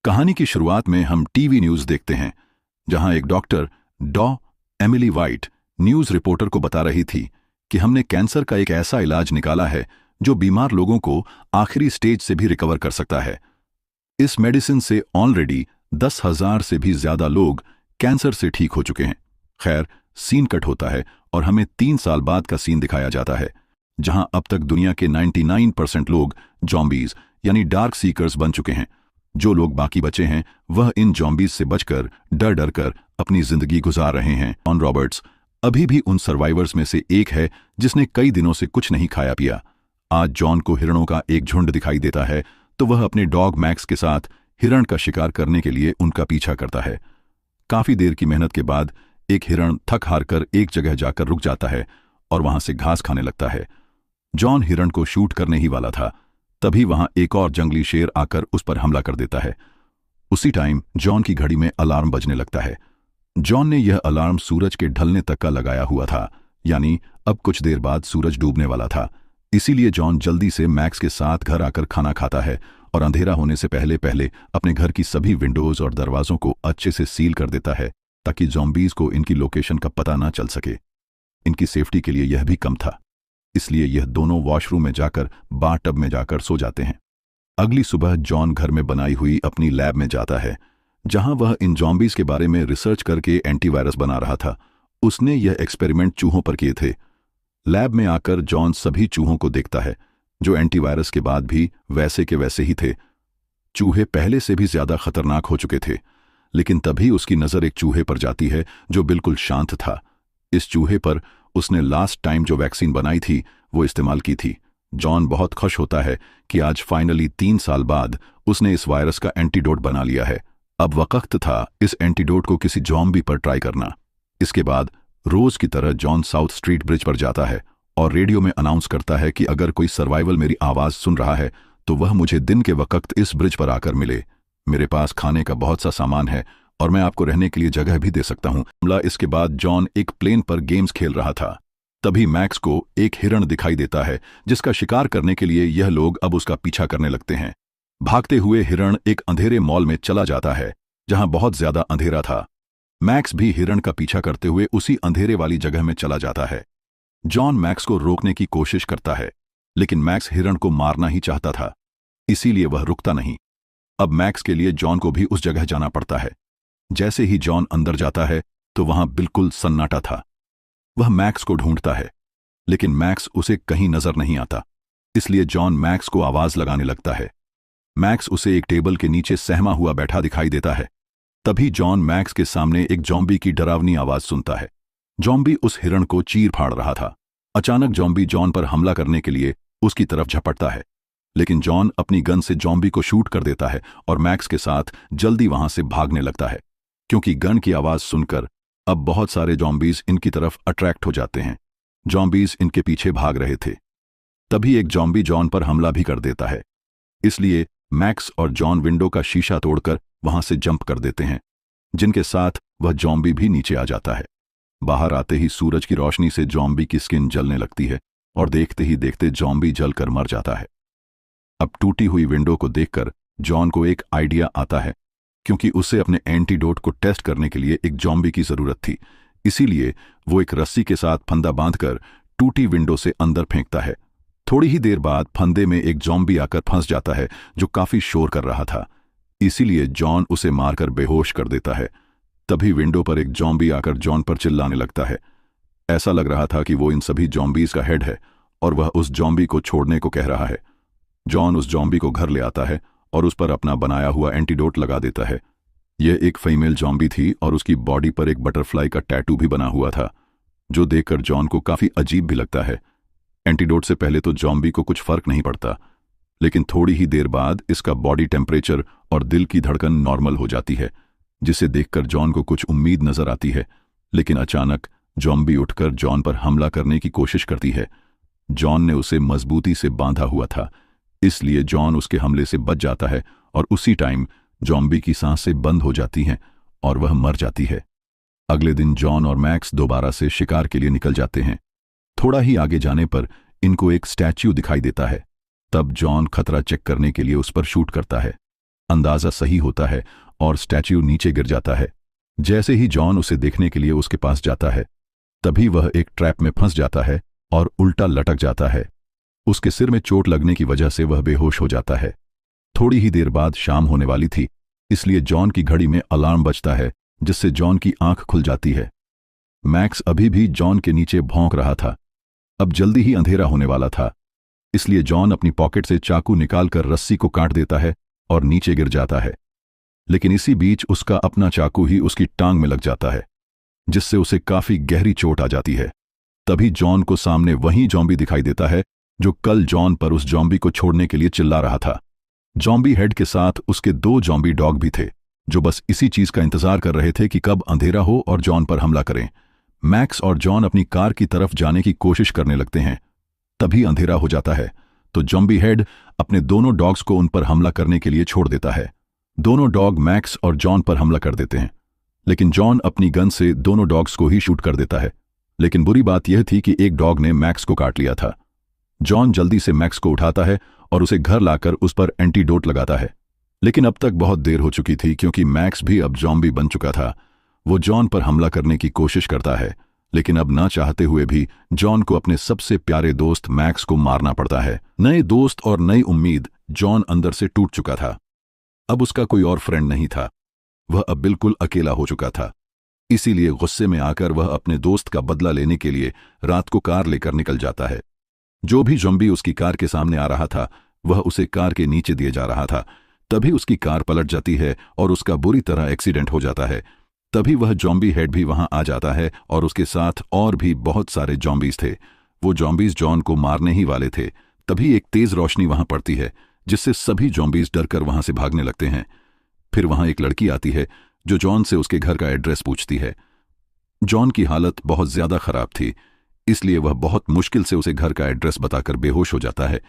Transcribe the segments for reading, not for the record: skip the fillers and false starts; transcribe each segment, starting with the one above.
कहानी की शुरुआत में हम टीवी न्यूज़ देखते हैं, जहां एक doctor Emily white news reporter को बता रही थी कि हमने कैंसर का एक ऐसा इलाज निकाला है जो बीमार लोगों को आखिरी स्टेज से भी रिकवर कर सकता है। इस मेडिसिन से ऑलरेडी 10,000 से भी ज्यादा लोग कैंसर से ठीक हो चुके हैं। खैर, सीन कट होता है और हमें 3 साल बाद का सीन दिखाया जाता है, जहां अब तक दुनिया के 99% लोग जॉम्बीज यानी डार्क सीकर्स बन चुके हैं। जो लोग बाकी बचे हैं वह इन जॉम्बीज से बचकर डर डर कर अपनी जिंदगी गुजार रहे हैं। जॉन रॉबर्ट्स अभी भी उन सर्वाइवर्स में से एक है जिसने कई दिनों से कुछ नहीं खाया पिया। आज जॉन को हिरणों का एक झुंड दिखाई देता है तो वह अपने डॉग मैक्स के साथ हिरण का शिकार करने के लिए उनका पीछा करता है। काफी देर की मेहनत के बाद एक हिरण थक हार कर एक जगह जाकर रुक जाता है और वहां से घास खाने लगता है। जॉन हिरण को शूट करने ही वाला था, तभी वहां एक और जंगली शेर आकर उस पर हमला कर देता है। उसी टाइम जॉन की घड़ी में अलार्म बजने लगता है। जॉन ने यह अलार्म सूरज के ढलने तक का लगाया हुआ था, यानी अब कुछ देर बाद सूरज डूबने वाला था। इसीलिए जॉन जल्दी से मैक्स के साथ घर आकर खाना खाता है और अंधेरा होने से पहले पहले अपने घर की सभी विंडोज और दरवाजों को अच्छे से सील कर देता है, ताकि जॉम्बीज को इनकी लोकेशन का पता ना चल सके। इनकी सेफ्टी के लिए यह भी कम था, इसलिए यह दोनों वॉशरूम में जाकर बाथटब में जाकर सो जाते हैं। अगली सुबह जॉन घर में बनाई हुई अपनी लैब में जाता है, जहां वह इन जॉम्बीज के बारे में रिसर्च करके एंटीवायरस बना रहा था। उसने यह एक्सपेरिमेंट चूहों पर किए थे। लैब में आकर जॉन सभी चूहों को देखता है, जो एंटीवायरस के बाद भी वैसे के वैसे ही थे। चूहे पहले से भी ज्यादा खतरनाक हो चुके थे, लेकिन तभी उसकी नजर एक चूहे पर जाती है जो बिल्कुल शांत था। इस चूहे पर उसने लास्ट टाइम जो वैक्सीन बनाई थी वो इस्तेमाल की थी। जॉन बहुत खुश होता है कि आज फाइनली 3 साल बाद उसने इस वायरस का एंटीडोट बना लिया है। अब वक्त था इस एंटीडोट को किसी जॉम्बी पर ट्राई करना। इसके बाद रोज की तरह जॉन साउथ स्ट्रीट ब्रिज पर जाता है और रेडियो में अनाउंस करता है कि अगर कोई सर्वाइवल मेरी आवाज सुन रहा है तो वह मुझे दिन के वक्त इस ब्रिज पर आकर मिले। मेरे पास खाने का बहुत सा सामान है और मैं आपको रहने के लिए जगह भी दे सकता हूं। इसके बाद जॉन एक प्लेन पर गेम्स खेल रहा था। तभी मैक्स को एक हिरण दिखाई देता है, जिसका शिकार करने के लिए यह लोग अब उसका पीछा करने लगते हैं। भागते हुए हिरण एक अंधेरे मॉल में चला जाता है, जहां बहुत ज्यादा अंधेरा था। मैक्स भी हिरण का पीछा करते हुए उसी अंधेरे वाली जगह में चला जाता है। जॉन मैक्स को रोकने की कोशिश करता है, लेकिन मैक्स हिरण को मारना ही चाहता था, इसीलिए वह रुकता नहीं। अब मैक्स के लिए जॉन को भी उस जगह जाना पड़ता है। जैसे ही जॉन अंदर जाता है तो वहां बिल्कुल सन्नाटा था। वह मैक्स को ढूंढता है, लेकिन मैक्स उसे कहीं नजर नहीं आता। इसलिए जॉन मैक्स को आवाज लगाने लगता है। मैक्स उसे एक टेबल के नीचे सहमा हुआ बैठा दिखाई देता है। तभी जॉन मैक्स के सामने एक जॉम्बी की डरावनी आवाज सुनता है। जॉम्बी उस हिरण को चीर फाड़ रहा था। अचानक जॉम्बी जॉन पर हमला करने के लिए उसकी तरफ झपटता है, लेकिन जॉन अपनी गन से जॉम्बी को शूट कर देता है और मैक्स के साथ जल्दी वहां से भागने लगता है। क्योंकि गन की आवाज सुनकर अब बहुत सारे जॉम्बीज इनकी तरफ अट्रैक्ट हो जाते हैं। जॉम्बीज इनके पीछे भाग रहे थे। तभी एक जॉम्बी जॉन पर हमला भी कर देता है, इसलिए मैक्स और जॉन विंडो का शीशा तोड़कर वहां से जंप कर देते हैं, जिनके साथ वह जॉम्बी भी नीचे आ जाता है। बाहर आते ही सूरज की रोशनी से जॉम्बी की स्किन जलने लगती है और देखते ही देखते जॉम्बी जलकर मर जाता है। अब टूटी हुई विंडो को देखकर जॉन को एक आइडिया आता है, क्योंकि उसे अपने एंटीडोट को टेस्ट करने के लिए एक जॉम्बी की जरूरत थी। इसीलिए वो एक रस्सी के साथ फंदा बांधकर टूटी विंडो से अंदर फेंकता है। थोड़ी ही देर बाद फंदे में एक जॉम्बी आकर फंस जाता है, जो काफी शोर कर रहा था। इसीलिए जॉन उसे मारकर बेहोश कर देता है। तभी विंडो पर एक जॉम्बी आकर जॉन पर चिल्लाने लगता है। ऐसा लग रहा था कि वो इन सभी जॉम्बीज का हेड है और वह उस जॉम्बी को छोड़ने को कह रहा है। जॉन उस जॉम्बी को घर ले आता है और उस पर अपना बनाया हुआ एंटीडोट लगा देता है। यह एक फीमेल जॉम्बी थी और उसकी बॉडी पर एक बटरफ्लाई का टैटू भी बना हुआ था, जो देखकर जॉन को काफी अजीब भी लगता है। एंटीडोट से पहले तो जॉम्बी को कुछ फर्क नहीं पड़ता, लेकिन थोड़ी ही देर बाद इसका बॉडी टेम्परेचर और दिल की धड़कन नॉर्मल हो जाती है, जिसे देखकर जॉन को कुछ उम्मीद नजर आती है। लेकिन अचानक जॉम्बी उठकर जॉन पर हमला करने की कोशिश करती है। जॉन ने उसे मजबूती से बांधा हुआ था, इसलिए जॉन उसके हमले से बच जाता है और उसी टाइम जॉम्बी की सांसें बंद हो जाती हैं और वह मर जाती है। अगले दिन जॉन और मैक्स दोबारा से शिकार के लिए निकल जाते हैं। थोड़ा ही आगे जाने पर इनको एक स्टैच्यू दिखाई देता है। तब जॉन खतरा चेक करने के लिए उस पर शूट करता है। अंदाजा सही होता है और स्टैच्यू नीचे गिर जाता है। जैसे ही जॉन उसे देखने के लिए उसके पास जाता है, तभी वह एक ट्रैप में फंस जाता है और उल्टा लटक जाता है। उसके सिर में चोट लगने की वजह से वह बेहोश हो जाता है। थोड़ी ही देर बाद शाम होने वाली थी, इसलिए जॉन की घड़ी में अलार्म बजता है, जिससे जॉन की आंख खुल जाती है। मैक्स अभी भी जॉन के नीचे भौंक रहा था। अब जल्दी ही अंधेरा होने वाला था, इसलिए जॉन अपनी पॉकेट से चाकू निकालकर रस्सी को काट देता है और नीचे गिर जाता है। लेकिन इसी बीच उसका अपना चाकू ही उसकी टांग में लग जाता है, जिससे उसे काफी गहरी चोट आ जाती है। तभी जॉन को सामने वही जॉम्बी दिखाई देता है जो कल जॉन पर उस जॉम्बी को छोड़ने के लिए चिल्ला रहा था। जॉम्बी हेड के साथ उसके 2 जॉम्बी डॉग भी थे, जो बस इसी चीज का इंतजार कर रहे थे कि कब अंधेरा हो और जॉन पर हमला करें। मैक्स और जॉन अपनी कार की तरफ जाने की कोशिश करने लगते हैं। तभी अंधेरा हो जाता है तो जॉम्बी हेड अपने दोनों डॉग्स को उन पर हमला करने के लिए छोड़ देता है। दोनों डॉग मैक्स और जॉन पर हमला कर देते हैं, लेकिन जॉन अपनी गन से दोनों डॉग्स को ही शूट कर देता है। लेकिन बुरी बात यह थी कि एक डॉग ने मैक्स को काट लिया था। जॉन जल्दी से मैक्स को उठाता है और उसे घर लाकर उस पर एंटीडोट लगाता है। लेकिन अब तक बहुत देर हो चुकी थी, क्योंकि मैक्स भी अब जॉम्बी बन चुका था। वो जॉन पर हमला करने की कोशिश करता है, लेकिन अब ना चाहते हुए भी जॉन को अपने सबसे प्यारे दोस्त मैक्स को मारना पड़ता है। नए दोस्त और नई उम्मीद, जॉन अंदर से टूट चुका था। अब उसका कोई और फ्रेंड नहीं था। वह अब बिल्कुल अकेला हो चुका था। इसीलिए गुस्से में आकर वह अपने दोस्त का बदला लेने के लिए रात को कार लेकर निकल जाता है। जो भी जॉम्बी उसकी कार के सामने आ रहा था, वह उसे कार के नीचे दिए जा रहा था। तभी उसकी कार पलट जाती है और उसका बुरी तरह एक्सीडेंट हो जाता है। तभी वह जॉम्बी हेड भी वहां आ जाता है और उसके साथ और भी बहुत सारे जॉम्बीज थे। वो जॉम्बीज जॉन को मारने ही वाले थे। तभी एक तेज रोशनी वहां पड़ती है, जिससे सभी जॉम्बीज डरकर वहां से भागने लगते हैं। फिर वहां एक लड़की आती है जो जॉन से उसके घर का एड्रेस पूछती है। जॉन की हालत बहुत ज्यादा खराब थी, इसलिए वह बहुत मुश्किल से उसे घर का एड्रेस बताकर बेहोश हो जाता है।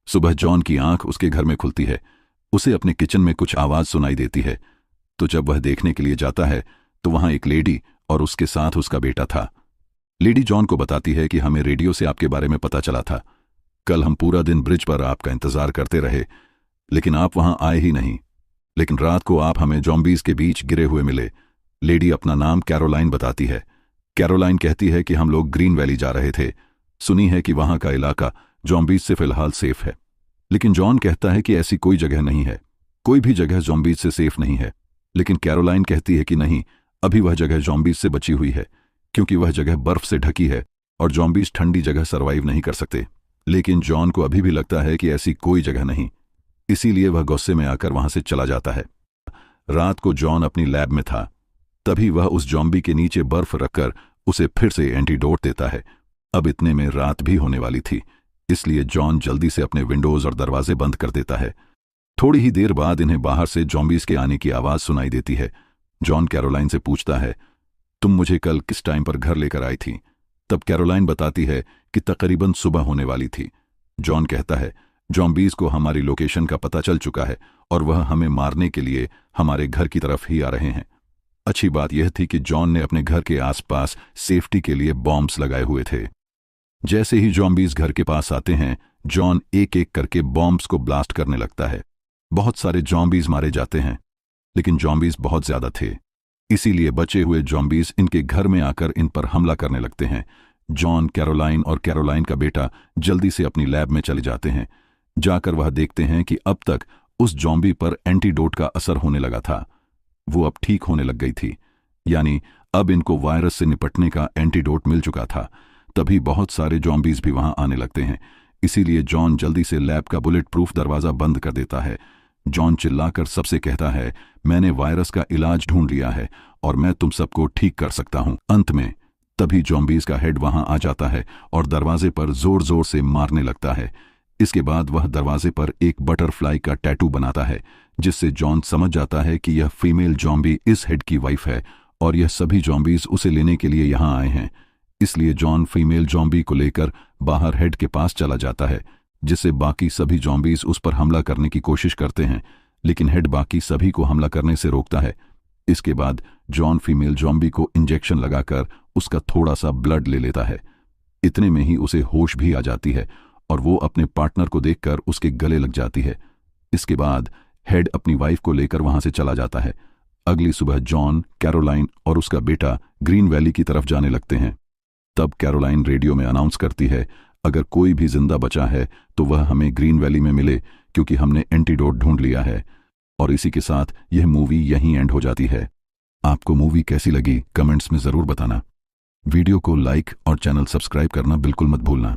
सुबह जॉन की आंख उसके घर में खुलती है। उसे अपने किचन में कुछ आवाज सुनाई देती है, तो जब वह देखने के लिए जाता है तो वहां एक लेडी और उसके साथ उसका बेटा था। लेडी जॉन को बताती है कि हमें रेडियो से आपके बारे में पता चला था। कल हम पूरा दिन ब्रिज पर आपका इंतजार करते रहे, लेकिन आप वहां आए ही नहीं। लेकिन रात को आप हमें जॉम्बीज के बीच गिरे हुए मिले। लेडी अपना नाम कैरोलाइन बताती है। कैरोलाइन कहती है कि हम लोग ग्रीन वैली जा रहे थे। सुनी है कि वहां का इलाका जॉम्बीज से फिलहाल सेफ है। लेकिन जॉन कहता है कि ऐसी कोई जगह नहीं है, कोई भी जगह जॉम्बीज से सेफ नहीं है। लेकिन कैरोलाइन कहती है कि नहीं, अभी वह जगह जॉम्बीज से बची हुई है, क्योंकि वह जगह बर्फ से ढकी है और जॉम्बीज ठंडी जगह सर्वाइव नहीं कर सकते। लेकिन जॉन को अभी भी लगता है कि ऐसी कोई जगह नहीं, इसीलिए वह गुस्से में आकर वहां से चला जाता है। रात को जॉन अपनी लैब में था। तभी वह उस जॉम्बी के नीचे बर्फ रखकर उसे फिर से एंटीडोट देता है। अब इतने में रात भी होने वाली थी, इसलिए जॉन जल्दी से अपने विंडोज और दरवाजे बंद कर देता है। थोड़ी ही देर बाद इन्हें बाहर से जॉम्बीज के आने की आवाज सुनाई देती है। जॉन कैरोलाइन से पूछता है, तुम मुझे कल किस टाइम पर घर लेकर आई थी? तब कैरोलाइन बताती है कि तकरीबन सुबह होने वाली थी। जॉन कहता है, जॉम्बीज को हमारी लोकेशन का पता चल चुका है और वह हमें मारने के लिए हमारे घर की तरफ ही आ रहे हैं। अच्छी बात यह थी कि जॉन ने अपने घर के आसपास सेफ्टी के लिए बॉम्ब्स लगाए हुए थे। जैसे ही जॉम्बीज घर के पास आते हैं, जॉन एक एक करके बॉम्ब्स को ब्लास्ट करने लगता है। बहुत सारे जॉम्बीज मारे जाते हैं, लेकिन जॉम्बीज बहुत ज्यादा थे, इसीलिए बचे हुए जॉम्बीज इनके घर में आकर इन पर हमला करने लगते हैं। जॉन, कैरोलाइन और कैरोलाइन का बेटा जल्दी से अपनी लैब में चले जाते हैं। जाकर वह देखते हैं कि अब तक उस जॉम्बी पर एंटीडोट का असर होने लगा था। वो अब ठीक होने लग गई थी, यानी अब इनको वायरस से निपटने का एंटीडोट मिल चुका था। तभी बहुत सारे जॉम्बीज भी वहां आने लगते हैं, इसीलिए जॉन जल्दी से लैब का बुलेट प्रूफ दरवाजा बंद कर देता है। जॉन चिल्लाकर सबसे कहता है, मैंने वायरस का इलाज ढूंढ लिया है और मैं तुम सबको ठीक कर सकता हूं। अंत में तभी जॉम्बीज का हेड वहां आ जाता है और दरवाजे पर जोर जोर से मारने लगता है। इसके बाद वह दरवाजे पर एक बटरफ्लाई का टैटू बनाता है, जिससे जॉन समझ जाता है कि यह फीमेल जॉम्बी इस हेड की वाइफ है और यह सभी जॉम्बीज उसे लेने के लिए यहां आए हैं। इसलिए जॉन फीमेल जॉम्बी को लेकर बाहर हेड के पास चला जाता है, जिससे बाकी सभी जॉम्बीज उस पर हमला करने की कोशिश करते हैं, लेकिन हेड बाकी सभी को हमला करने से रोकता है। इसके बाद जॉन फीमेल जॉम्बी को इंजेक्शन लगाकर उसका थोड़ा सा ब्लड ले लेता है। इतने में ही उसे होश भी आ जाती है और वो अपने पार्टनर को देखकर उसके गले लग जाती है। इसके बाद हेड अपनी वाइफ को लेकर वहां से चला जाता है। अगली सुबह जॉन, कैरोलाइन और उसका बेटा ग्रीन वैली की तरफ जाने लगते हैं। तब कैरोलाइन रेडियो में अनाउंस करती है, अगर कोई भी जिंदा बचा है तो वह हमें ग्रीन वैली में मिले, क्योंकि हमने एंटीडोट ढूंढ लिया है। और इसी के साथ यह मूवी यहीं एंड हो जाती है। आपको मूवी कैसी लगी कमेंट्स में जरूर बताना। वीडियो को लाइक और चैनल सब्सक्राइब करना बिल्कुल मत भूलना।